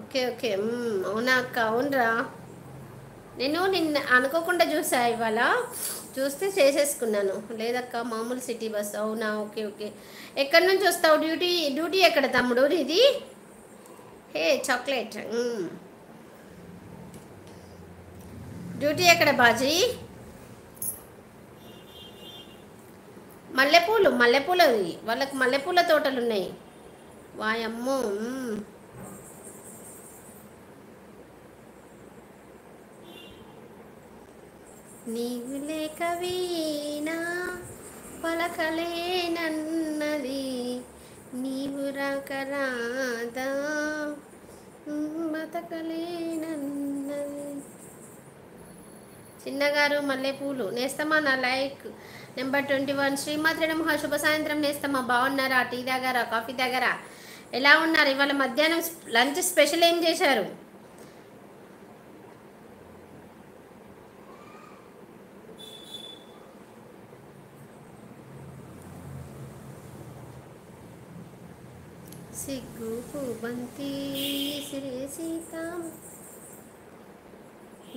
Okay okay. అవునా అక్క? అవునరా, నేను నిన్న అనుకోకుండా చూసా ఇవాళ. చూస్తే చేసేసుకున్నాను. లేదక్క మామూలు సిటీ బస్. అవునా? Okay okay. ఎక్కడి నుంచి వస్తావు? డ్యూటీ డ్యూటీ ఎక్కడ తమ్ముడు ఇది? హే చాక్లెట్. డ్యూటీ ఎక్కడ బాజీ? మల్లెపూలు మల్లెపూలు వాళ్ళకి మల్లెపూల తోటలు ఉన్నాయి. వాయమ్మో. నీవు లేక వీణా పలకలేనన్నది, నీవు రాక రాదా బతకలేనన్నది. చిన్నగారు మల్లెపూలు నేస్తమా నా లైక్ నెంబర్ 21. శ్రీమాత్రి నమః. శుభ సాయంత్రం నేస్తమా. బాగున్నారా? టీ తాగారా? కాఫీ తాగారా? ఎలా ఉన్నారు? ఇవాళ మధ్యాహ్నం లంచ్ స్పెషల్ ఏం చేశారు? సిగ్గు బంతి సీతాం.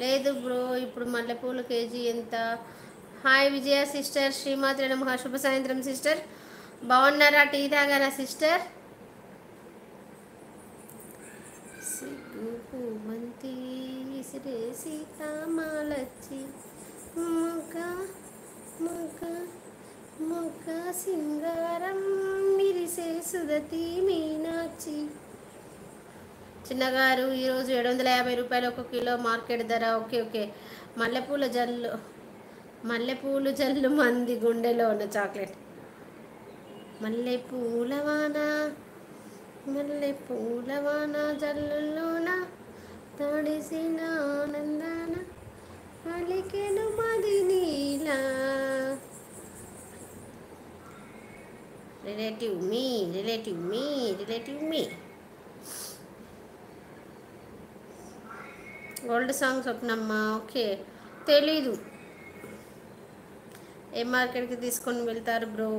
లేదు బ్రో, ఇప్పుడు మల్లెపూలు కేజీ ఎంత? హాయ్ విజయ సిస్టర్. శ్రీమాత్రి నమః. శుభ సాయంత్రం సిస్టర్. బాగున్నారా? టీ తాగారా సిస్టర్? సిగ్గు బంతి సీతామాలచ్చి మొగ్గ మొగ్గ మొగ్గ సింగారం మిరిసే సుదతి మీనాచి. చిన్నగారు ఈరోజు 750 రూపాయలు ఒక కిలో మార్కెట్ ధర. Okay okay. మల్లెపూల జల్లు మల్లెపూలు జల్లు మంది గుండెలో ఉన్న చాక్లెట్. మల్లెపూలవాన మల్లెపూలవాన జల్లులోన తడిసిన ఆనందాన అలికెను మది నీలా. రిలేటివ్ మీ రిలేటివ్ మీ రిలేటివ్ మీ. Gold song Swapnamma. ఓకే, తెలీదు. ఏ మార్కెట్కి తీసుకొని వెళ్తారు బ్రో?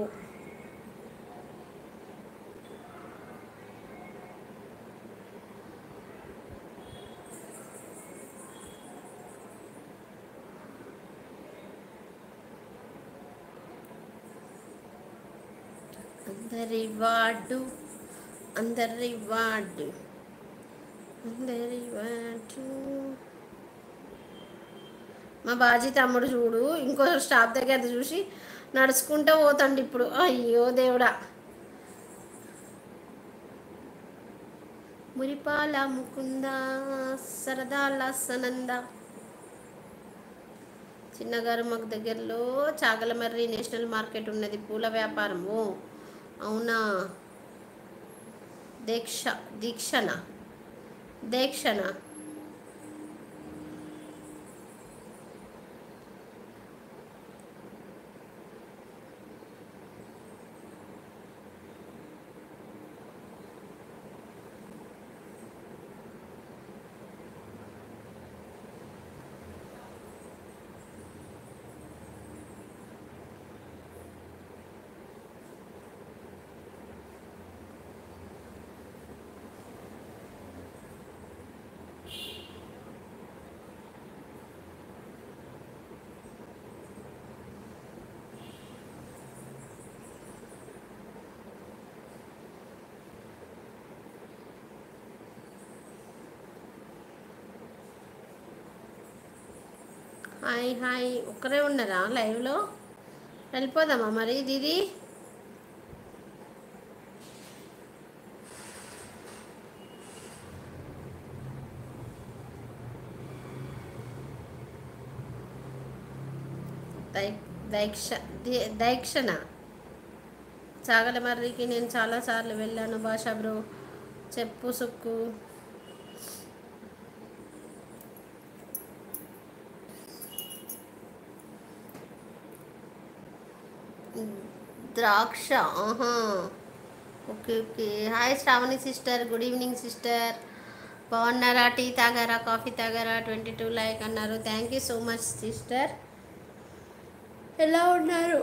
అందరి వాడు అందరి వాడు అందరి వాడు. మా బాజీ తమ్ముడు చూడు, ఇంకో స్టాప్ దగ్గర చూసి నడుచుకుంటూ పోతాండి ఇప్పుడు. అయ్యో దేవుడా. మురిపాల ముకుంద సరదాల సనంద. చిన్నగారు మాకు దగ్గరలో చాగలమర్రి నేషనల్ మార్కెట్ ఉన్నది, పూల వ్యాపారం. ఓ అవునా? దీక్షణ దీక్షణ. Hi hi. ఒక్కరే ఉన్నారా లైవ్లో? వెళ్ళిపోదామా మరి దీది? దైక్షణ చాగలమర్రికి నేను చాలాసార్లు వెళ్ళాను. భాషా బ్రో చెప్పు సుక్కు. ద్రాక్ష. ఆహా okay okay. Hi Sravani sister. Good evening sister. బాగున్నారా? టీ తాగారా? కాఫీ తాగారా? 22 లైక్ అన్నారు. Thank you so much sister. ఎలా ఉన్నారు?